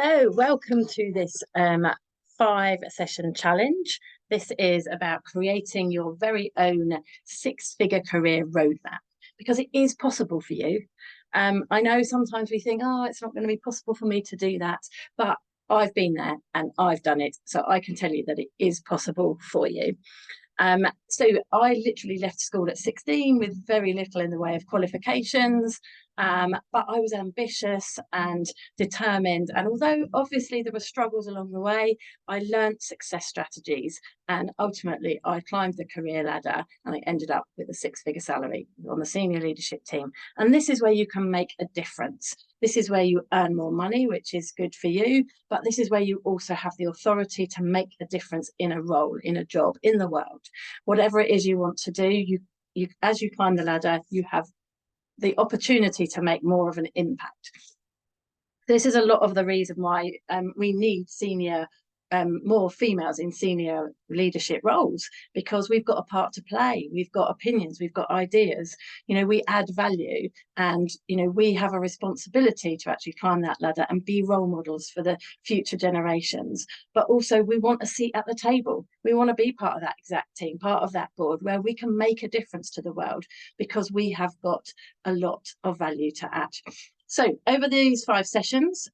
So, welcome to this 5-session challenge. This is about creating your very own six-figure career roadmap because it is possible for you. I know sometimes we think, oh, it's not going to be possible for me to do that, but I've been there and I've done it. So I can tell you that it is possible for you. So I literally left school at 16 with very little in the way of qualifications, but I was ambitious and determined. And although obviously there were struggles along the way, I learned success strategies and ultimately I climbed the career ladder and I ended up with a six-figure salary on the senior leadership team. And this is where you can make a difference. This is where you earn more money, which is good for you, but this is where you also have the authority to make a difference in a role, in a job, in the world. Whatever it is you want to do, you as you climb the ladder, you have the opportunity to make more of an impact. This is a lot of the reason why we need more females in senior leadership roles, because we've got a part to play, we've got opinions, we've got ideas, we add value, and we have a responsibility to actually climb that ladder and be role models for the future generations. But also we want a seat at the table, we want to be part of that exec team, part of that board where we can make a difference to the world because we have got a lot of value to add. So over these 5 sessions,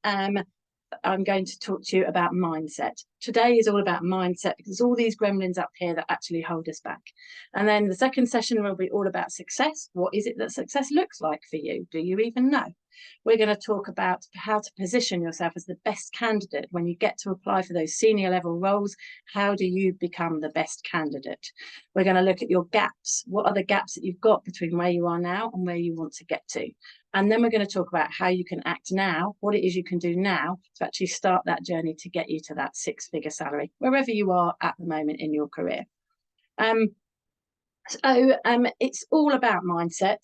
I'm going to talk to you about mindset. Today is all about mindset because all these gremlins up here that actually hold us back. And then the second session will be all about success. What is it that success looks like for you? Do you even know? We're going to talk about how to position yourself as the best candidate when you get to apply for those senior level roles. How do you become the best candidate? We're going to look at your gaps. What are the gaps that you've got between where you are now and where you want to get to? And then we're going to talk about how you can act now, what it is you can do now to actually start that journey to get you to that six-figure salary, wherever you are at the moment in your career. It's all about mindset.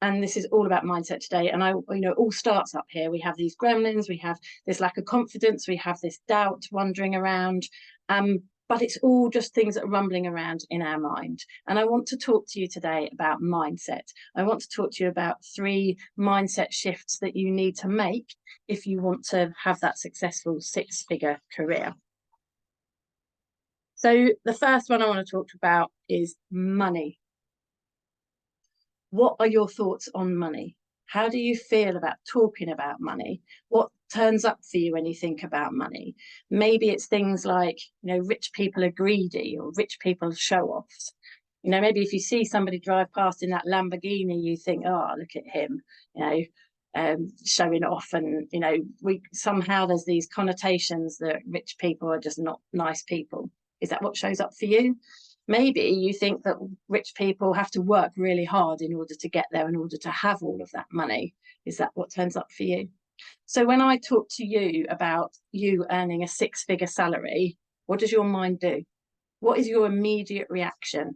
And this is all about mindset today. And it all starts up here. We have these gremlins, we have this lack of confidence, we have this doubt wandering around. But it's all just things that are rumbling around in our mind. And I want to talk to you today about mindset. I want to talk to you about 3 mindset shifts that you need to make if you want to have that successful six-figure career. So the first one I want to talk about is money. What are your thoughts on money? How do you feel about talking about money? What turns up for you when you think about money? Maybe it's things like, rich people are greedy or rich people show-offs. Maybe if you see somebody drive past in that Lamborghini, you think, oh, look at him, showing off. And, somehow there's these connotations that rich people are just not nice people. Is that what shows up for you? Maybe you think that rich people have to work really hard in order to get there, in order to have all of that money. Is that what turns up for you? So when I talk to you about you earning a six-figure salary, what does your mind do? What is your immediate reaction?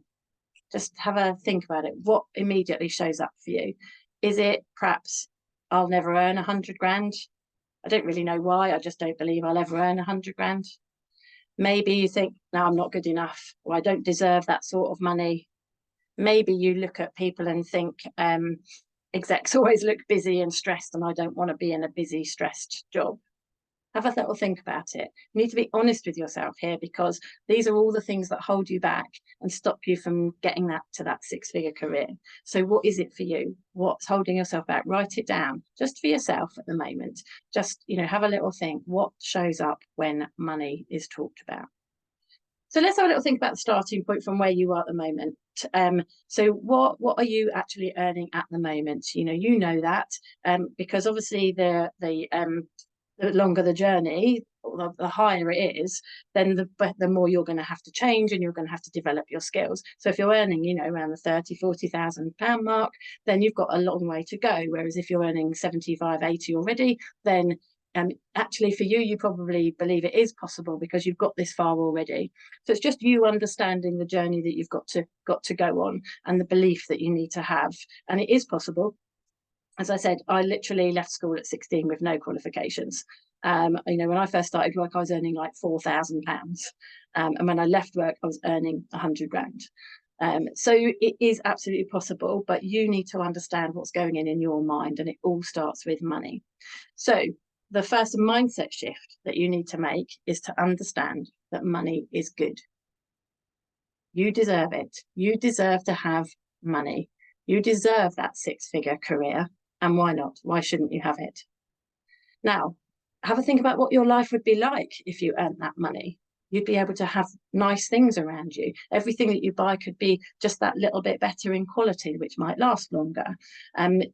Just have a think about it. What immediately shows up for you? Is it perhaps, I'll never earn 100 grand? I don't really know why. I just don't believe I'll ever earn 100 grand. Maybe you think, no, I'm not good enough, or I don't deserve that sort of money. Maybe you look at people and think, execs always look busy and stressed, and I don't want to be in a busy, stressed job. Have a little think about it. You need to be honest with yourself here, because these are all the things that hold you back and stop you from getting to that six-figure career. So what is it for you? What's holding yourself back? Write it down just for yourself at the moment. Just, have a little think. What shows up when money is talked about? So let's have a little think about the starting point from where you are at the moment. So what are you actually earning at the moment? You know that, because obviously the longer the journey, the higher it is, then the more you're going to have to change and you're going to have to develop your skills. So if you're earning, around the 30,000-40,000 pound mark, then you've got a long way to go. Whereas if you're earning 75, 80 already, then actually for you probably believe it is possible because you've got this far already. So it's just you understanding the journey that you've got to go on, and the belief that you need to have, and it is possible. As I said, I literally left school at 16 with no qualifications. When I first started work, I was earning like £4,000. And when I left work, I was earning 100 grand. So it is absolutely possible, but you need to understand what's going in your mind, and it all starts with money. So the first mindset shift that you need to make is to understand that money is good. You deserve it. You deserve to have money. You deserve that six-figure career. And why not? Why shouldn't you have it? Now, have a think about what your life would be like if you earned that money. You'd be able to have nice things around you. Everything that you buy could be just that little bit better in quality, which might last longer.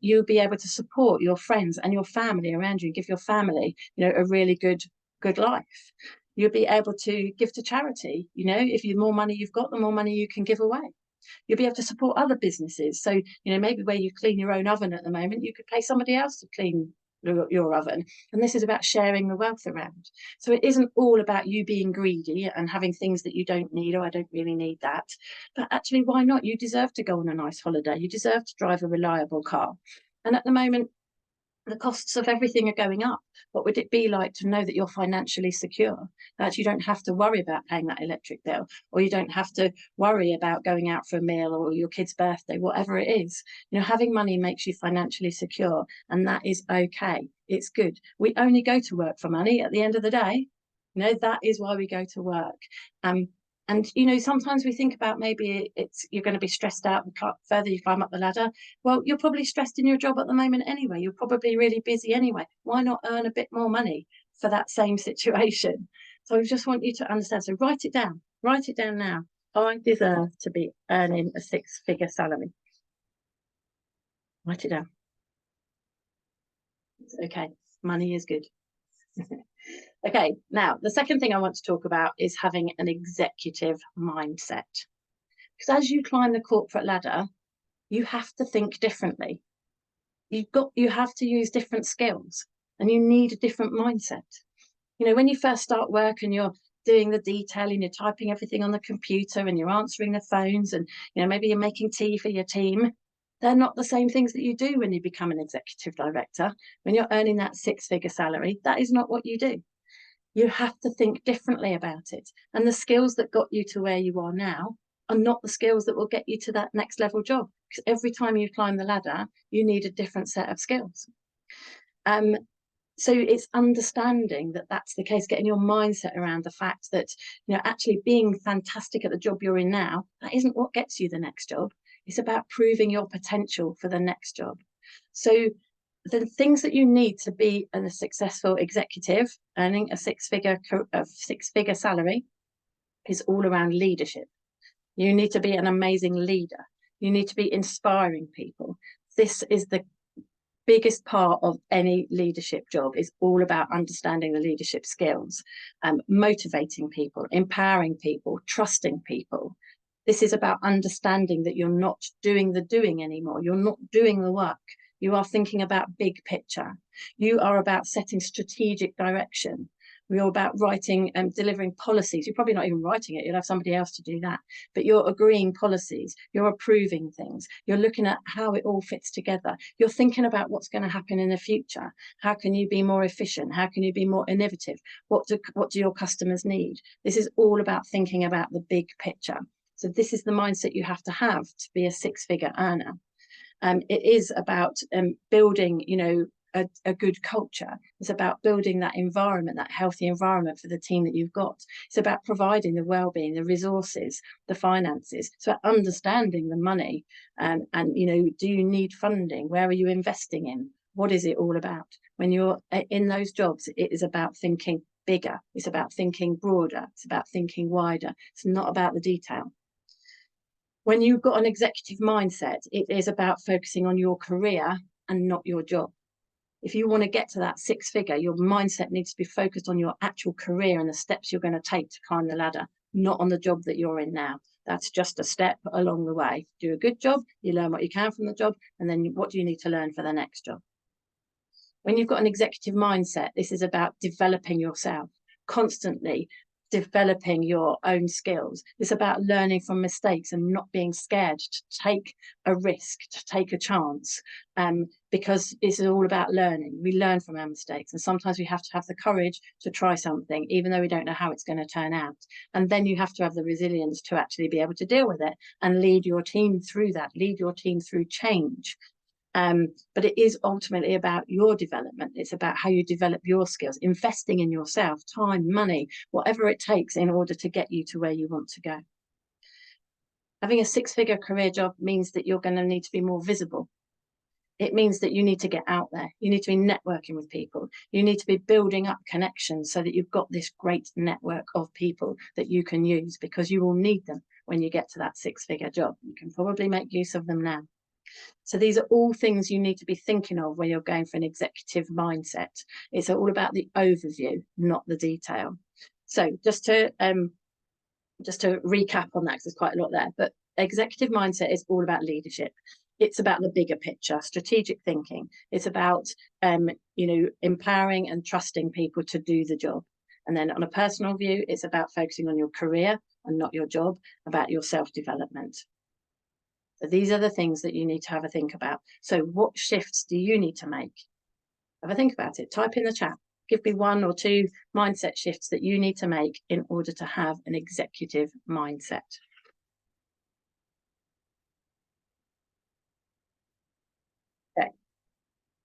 You'll be able to support your friends and your family around you, give your family, a really good life. You'll be able to give to charity. If the more money you've got, the more money you can give away. You'll be able to support other businesses. So, maybe where you clean your own oven at the moment, you could pay somebody else to clean your oven. And this is about sharing the wealth around. So it isn't all about you being greedy and having things that you don't need, or I don't really need that. But actually, why not? You deserve to go on a nice holiday. You deserve to drive a reliable car. And at the moment, the costs of everything are going up. What would it be like to know that you're financially secure, that you don't have to worry about paying that electric bill, or you don't have to worry about going out for a meal or your kid's birthday, whatever it is? Having money makes you financially secure, and that is okay. It's good. We only go to work for money at the end of the day. That is why we go to work. And, sometimes we think about maybe you're going to be stressed out the further you climb up the ladder. Well, you're probably stressed in your job at the moment anyway. You're probably really busy anyway. Why not earn a bit more money for that same situation? So I just want you to understand. So write it down. Write it down now. I deserve to be earning a six-figure salary. Write it down. It's okay. Money is good. Okay, now the second thing I want to talk about is having an executive mindset. Because as you climb the corporate ladder, you have to think differently. You have to use different skills, and you need a different mindset. When you first start work and you're doing the detailing, you're typing everything on the computer and you're answering the phones, and maybe you're making tea for your team. They're not the same things that you do when you become an executive director. When you're earning that six-figure salary, that is not what you do. You have to think differently about it. And the skills that got you to where you are now are not the skills that will get you to that next level job. Because every time you climb the ladder, you need a different set of skills. So it's understanding that that's the case, getting your mindset around the fact that, actually being fantastic at the job you're in now, that isn't what gets you the next job. It's about proving your potential for the next job. So the things that you need to be a successful executive earning a six-figure salary is all around leadership. You need to be an amazing leader. You need to be inspiring people. This is the biggest part of any leadership job, is all about understanding the leadership skills, motivating people, empowering people, trusting people. This is about understanding that you're not doing the doing anymore. You're not doing the work. You are thinking about big picture. You are about setting strategic direction. You're about writing and delivering policies. You're probably not even writing it. You'll have somebody else to do that. But you're agreeing policies. You're approving things. You're looking at how it all fits together. You're thinking about what's going to happen in the future. How can you be more efficient? How can you be more innovative? What do your customers need? This is all about thinking about the big picture. So this is the mindset you have to be a six-figure earner. It is about building, a good culture. It's about building that environment, that healthy environment for the team that you've got. It's about providing the well-being, the resources, the finances. It's about understanding the money, and do you need funding? Where are you investing in? What is it all about? When you're in those jobs, it is about thinking bigger. It's about thinking broader. It's about thinking wider. It's not about the detail. When you've got an executive mindset, it is about focusing on your career and not your job. If you want to get to that six-figure, your mindset needs to be focused on your actual career and the steps you're going to take to climb the ladder, not on the job that you're in now. That's just a step along the way. Do a good job, you learn what you can from the job, and then what do you need to learn for the next job? When you've got an executive mindset, this is about developing yourself, constantly developing your own skills. It's about learning from mistakes and not being scared to take a risk, to take a chance, because this is all about learning. We learn from our mistakes, and sometimes we have to have the courage to try something, even though we don't know how it's going to turn out. And then you have to have the resilience to actually be able to deal with it and lead your team through that, lead your team through change. But it is ultimately about your development. It's about how you develop your skills, investing in yourself, time, money, whatever it takes in order to get you to where you want to go. Having a six-figure career job means that you're going to need to be more visible. It means that you need to get out there. You need to be networking with people. You need to be building up connections so that you've got this great network of people that you can use, because you will need them when you get to that six-figure job. You can probably make use of them now. So these are all things you need to be thinking of when you're going for an executive mindset. It's all about the overview, not the detail. So just to recap on that, because there's quite a lot there, but executive mindset is all about leadership. It's about the bigger picture, strategic thinking. It's about, empowering and trusting people to do the job. And then on a personal view, it's about focusing on your career and not your job, about your self-development. So these are the things that you need to have a think about. So what shifts do you need to make? Have a think about it. Type in the chat. Give me 1 or 2 mindset shifts that you need to make in order to have an executive mindset. Okay.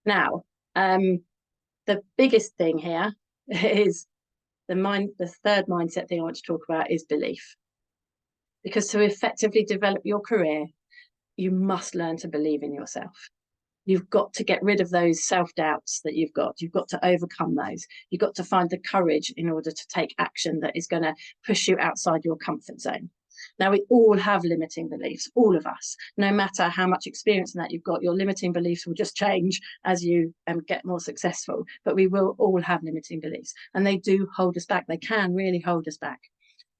Now, the biggest thing here is the third mindset thing I want to talk about is belief. Because to effectively develop your career, you must learn to believe in yourself. You've got to get rid of those self-doubts that you've got. You've got to overcome those. You've got to find the courage in order to take action that is going to push you outside your comfort zone. Now, we all have limiting beliefs, all of us. No matter how much experience in that you've got, your limiting beliefs will just change as you get more successful. But we will all have limiting beliefs, and they do hold us back. They can really hold us back.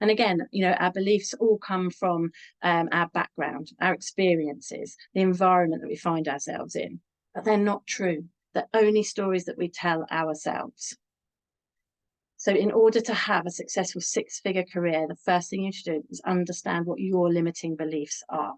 And again, our beliefs all come from our background, our experiences, the environment that we find ourselves in. But they're not true. They're only stories that we tell ourselves. So in order to have a successful six-figure career, the first thing you should do is understand what your limiting beliefs are.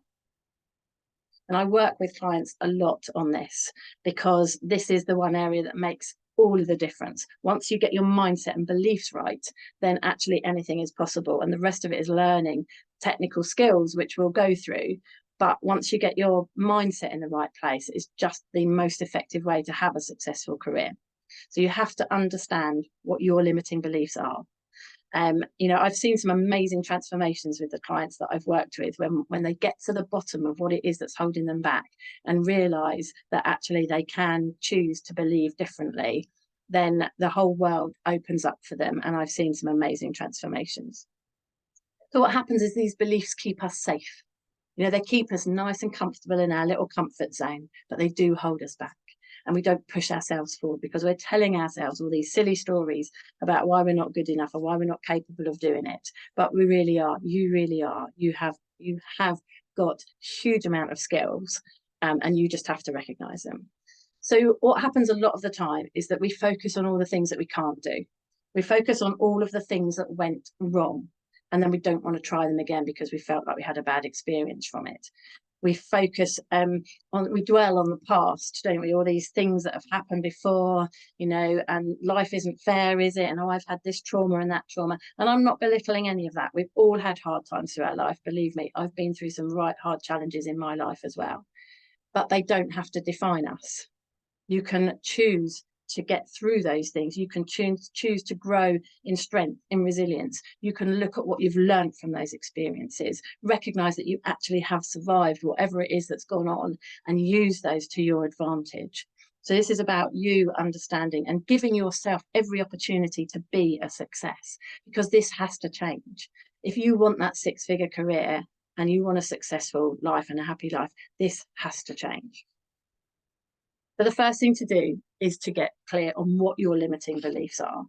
And I work with clients a lot on this, because this is the one area that makes all of the difference. Once you get your mindset and beliefs right, then actually anything is possible. And the rest of it is learning technical skills, which we'll go through. But once you get your mindset in the right place, it's just the most effective way to have a successful career. So you have to understand what your limiting beliefs are. I've seen some amazing transformations with the clients that I've worked with when they get to the bottom of what it is that's holding them back and realize that actually they can choose to believe differently, then the whole world opens up for them. And I've seen some amazing transformations. So what happens is these beliefs keep us safe. They keep us nice and comfortable in our little comfort zone, but they do hold us back. And we don't push ourselves forward because we're telling ourselves all these silly stories about why we're not good enough or why we're not capable of doing it. But we really are. You really are. You have got huge amount of skills, and you just have to recognize them. So what happens a lot of the time is that we focus on all the things that we can't do. We focus on all of the things that went wrong, and then we don't want to try them again because we felt like we had a bad experience from it. We focus we dwell on the past, don't we? All these things that have happened before, and life isn't fair, is it? And I've had this trauma and that trauma. And I'm not belittling any of that. We've all had hard times through our life. Believe me, I've been through some right hard challenges in my life as well. But they don't have to define us. You can choose to get through those things. You can choose to grow in strength, in resilience. You can look at what you've learned from those experiences, recognize that you actually have survived whatever it is that's gone on, and use those to your advantage. So this is about you understanding and giving yourself every opportunity to be a success, because this has to change. If you want that six-figure career and you want a successful life and a happy life, this has to change. But the first thing to do is to get clear on what your limiting beliefs are.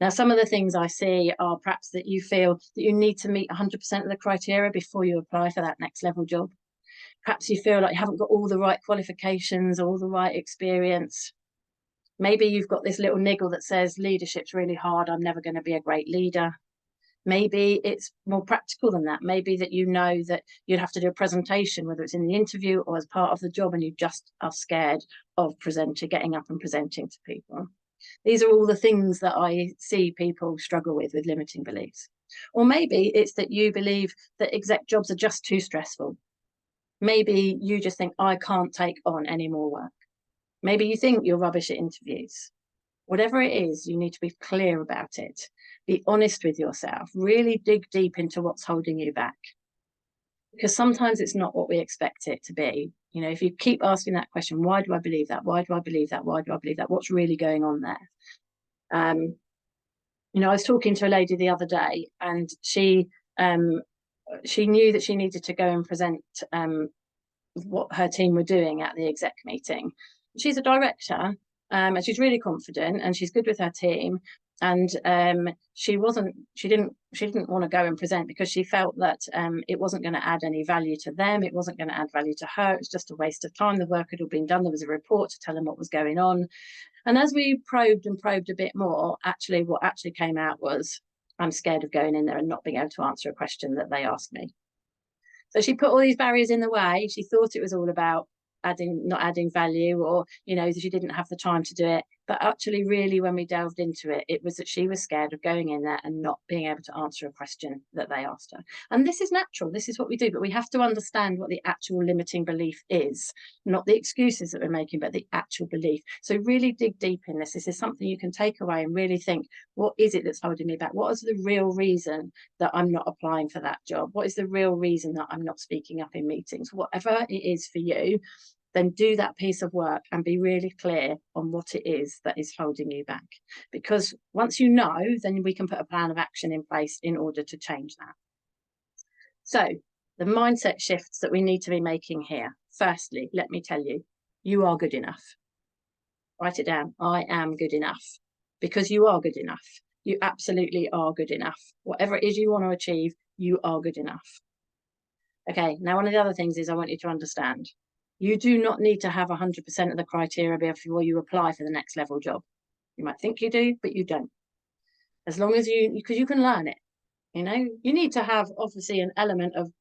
Now, some of the things I see are perhaps that you feel that you need to meet 100% of the criteria before you apply for that next level job. Perhaps you feel like you haven't got all the right qualifications or all the right experience. Maybe you've got this little niggle that says leadership's really hard, I'm never going to be a great leader. Maybe it's more practical than that. Maybe that that you'd have to do a presentation, whether it's in the interview or as part of the job, and you just are scared of getting up and presenting to people. These are all the things that I see people struggle with limiting beliefs. Or maybe it's that you believe that exec jobs are just too stressful. Maybe you just think, I can't take on any more work. Maybe you think you're rubbish at interviews. Whatever it is, you need to be clear about it. Be honest with yourself. Really dig deep into what's holding you back. Because sometimes it's not what we expect it to be. You know, if you keep asking that question, why do I believe that? Why do I believe that? Why do I believe that? What's really going on there? You know, I was talking to a lady the other day, and she knew that she needed to go and present what her team were doing at the exec meeting. She's a director, and she's really confident, and she's good with her team. And she didn't want to go and present because she felt that it wasn't going to add any value to them. It wasn't going to add value to her. It was just a waste of time. The work had all been done. There was a report to tell them what was going on. And as we probed a bit more, what actually came out was, I'm scared of going in there and not being able to answer a question that they asked me. So she put all these barriers in the way. She thought it was all about not adding value, or, you know, she didn't have the time to do it. But actually, really, when we delved into it, it was that she was scared of going in there and not being able to answer a question that they asked her. And this is natural. This is what we do. But we have to understand what the actual limiting belief is, not the excuses that we're making, but the actual belief. So really dig deep in this. This is something you can take away and really think, what is it that's holding me back? What is the real reason that I'm not applying for that job? What is the real reason that I'm not speaking up in meetings? Whatever it is for you, then do that piece of work and be really clear on what it is that is holding you back. Because once you know, then we can put a plan of action in place in order to change that. So the mindset shifts that we need to be making here. Firstly, let me tell you, you are good enough. Write it down. I am good enough. Because you are good enough. You absolutely are good enough. Whatever it is you want to achieve, you are good enough. Okay, now one of the other things is I want you to understand, you do not need to have 100% of the criteria before you apply for the next level job. You might think you do, but you don't. As long as because you can learn it. You know, you need to have obviously an element of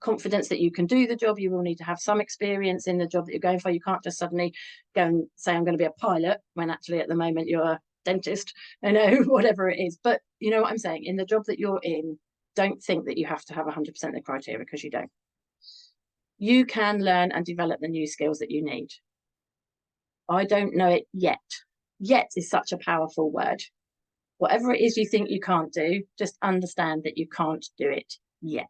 confidence that you can do the job. You will need to have some experience in the job that you're going for. You can't just suddenly go and say, I'm going to be a pilot, when actually at the moment you're a dentist, you know, whatever it is. But you know what I'm saying? In the job that you're in, don't think that you have to have 100% of the criteria, because you don't. You can learn and develop the new skills that you need. I don't know it yet. Yet is such a powerful word. Whatever it is you think you can't do, just understand that you can't do it yet.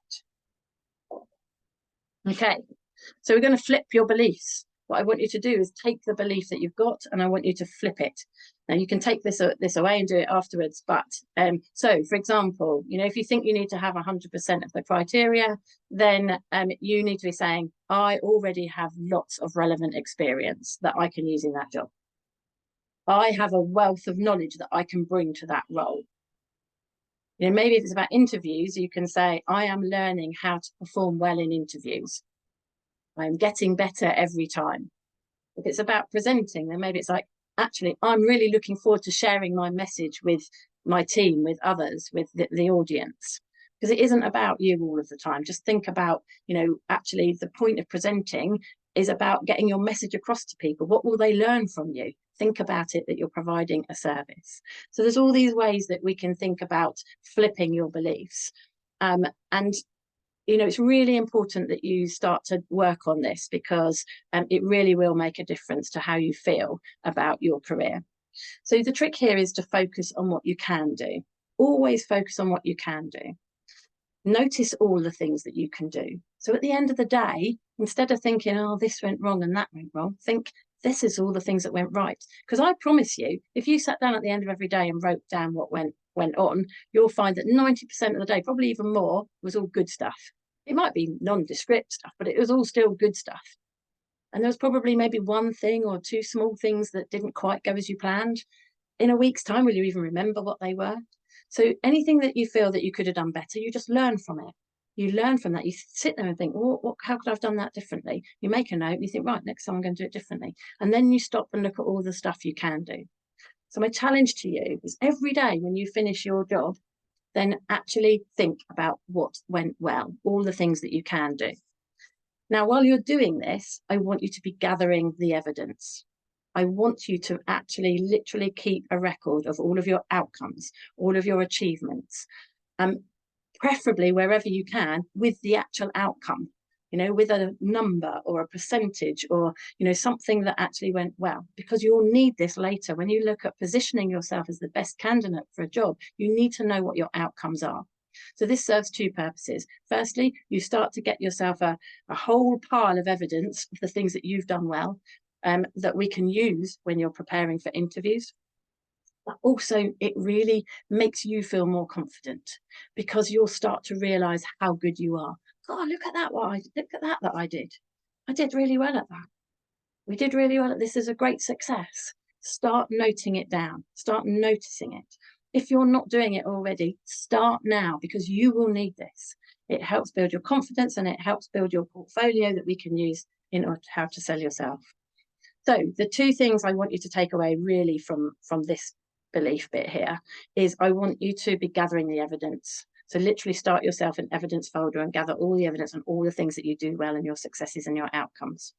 Okay, so we're going to flip your beliefs. What I want you to do is take the belief that you've got, and I want you to flip it. Now you can take this away and do it afterwards. But so, for example, you know, if you think you need to have 100% of the criteria, then you need to be saying, I already have lots of relevant experience that I can use in that job. I have a wealth of knowledge that I can bring to that role. You know, maybe if it's about interviews, you can say, I am learning how to perform well in interviews. I'm getting better every time. If it's about presenting, then maybe it's like, actually, I'm really looking forward to sharing my message with my team, with others, with the audience. Because it isn't about you all of the time. Just think about, you know, actually the point of presenting is about getting your message across to people. What will they learn from you? Think about it that you're providing a service. So there's all these ways that we can think about flipping your beliefs. And you know, it's really important that you start to work on this, because it really will make a difference to how you feel about your career. So the trick here is to focus on what you can do. Always focus on what you can do. Notice all the things that you can do. So at the end of the day, instead of thinking, oh, this went wrong and that went wrong, think, this is all the things that went right. Because I promise you, if you sat down at the end of every day and wrote down what went on, you'll find that 90% of the day, probably even more, was all good stuff. It might be nondescript stuff, but it was all still good stuff. And there was probably maybe one thing or two small things that didn't quite go as you planned. In a week's time, will you even remember what they were? So anything that you feel that you could have done better, you just learn from it. You learn from that. You sit there and think, well, how could I have done that differently? You make a note and you think, right, next time I'm going to do it differently. And then you stop and look at all the stuff you can do. So my challenge to you is every day when you finish your job, then actually think about what went well, all the things that you can do. Now, while you're doing this, I want you to be gathering the evidence. I want you to actually literally keep a record of all of your outcomes, all of your achievements, preferably wherever you can with the actual outcome. you know, with a number or a percentage, or, you know, something that actually went well, because you'll need this later. When you look at positioning yourself as the best candidate for a job, you need to know what your outcomes are. So this serves two purposes. Firstly, you start to get yourself a whole pile of evidence of the things that you've done well, that we can use when you're preparing for interviews. But also it really makes you feel more confident, because you'll start to realize how good you are. God, look at that, look at that I did. I did really well at that. We did really well at this. Is a great success. Start noting it down. Start noticing it. If you're not doing it already, start now, because you will need this. It helps build your confidence, and it helps build your portfolio that we can use in order to how to sell yourself. So the two things I want you to take away really from this belief bit here is, I want you to be gathering the evidence. So literally start yourself an evidence folder and gather all the evidence on all the things that you do well and your successes and your outcomes.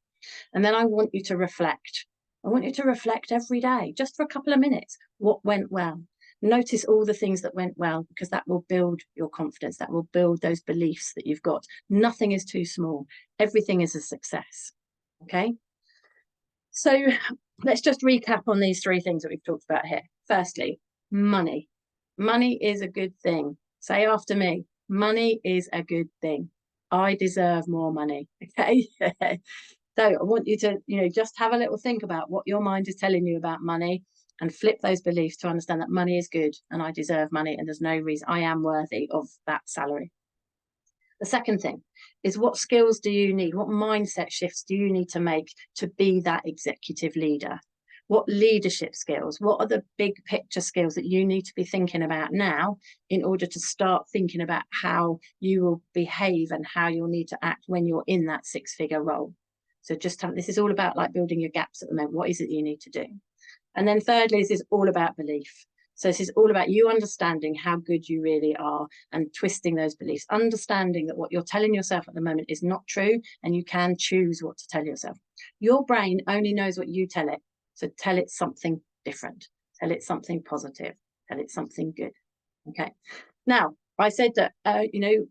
And then I want you to reflect. I want you to reflect every day, just for a couple of minutes. What went well? Notice all the things that went well, because that will build your confidence. That will build those beliefs that you've got. Nothing is too small. Everything is a success. Okay. So let's just recap on these three things that we've talked about here. Firstly, money. Money is a good thing. Say after me, money is a good thing. I deserve more money. Okay. So I want you to, you know, just have a little think about what your mind is telling you about money, and flip those beliefs to understand that money is good and I deserve money, and there's no reason, I am worthy of that salary. The second thing is, what skills do you need? What mindset shifts do you need to make to be that executive leader? What leadership skills? What are the big picture skills that you need to be thinking about now in order to start thinking about how you will behave and how you'll need to act when you're in that six-figure role? So just this is all about like building your gaps at the moment. What is it you need to do? And then thirdly, this is all about belief. So this is all about you understanding how good you really are and twisting those beliefs, understanding that what you're telling yourself at the moment is not true, and you can choose what to tell yourself. Your brain only knows what you tell it. So tell it something different, tell it something positive, tell it something good. Okay. Now, I said that, you know,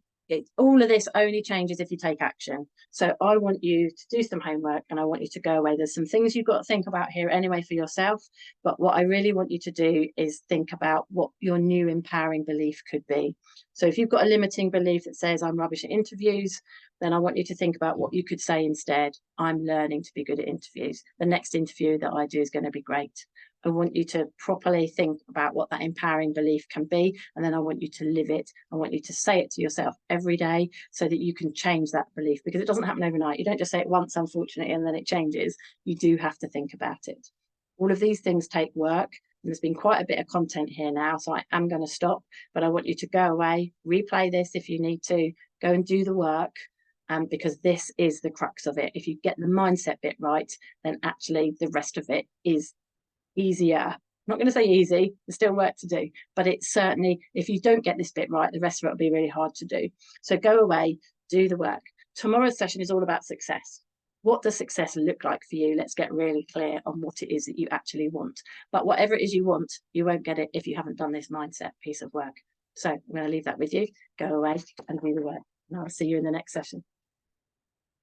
all of this only changes if you take action. So I want you to do some homework, and I want you to go away. There's some things you've got to think about here anyway for yourself. But what I really want you to do is think about what your new empowering belief could be. So if you've got a limiting belief that says I'm rubbish at interviews, then I want you to think about what you could say instead. I'm learning to be good at interviews. The next interview that I do is going to be great. I want you to properly think about what that empowering belief can be, and then I want you to live it. I want you to say it to yourself every day so that you can change that belief, because it doesn't happen overnight. You don't just say it once, unfortunately, and then it changes. You do have to think about it. All of these things take work, and there's been quite a bit of content here now, so I am going to stop, but I want you to go away, replay this if you need to, go and do the work. Because this is the crux of it. If you get the mindset bit right, then actually the rest of it is easier. I'm not going to say easy, there's still work to do, but it's certainly, if you don't get this bit right, the rest of it will be really hard to do. So go away, do the work. Tomorrow's session is all about success. What does success look like for you? Let's get really clear on what it is that you actually want. But whatever it is you want, you won't get it if you haven't done this mindset piece of work. So I'm going to leave that with you. Go away and do the work, and I'll see you in the next session.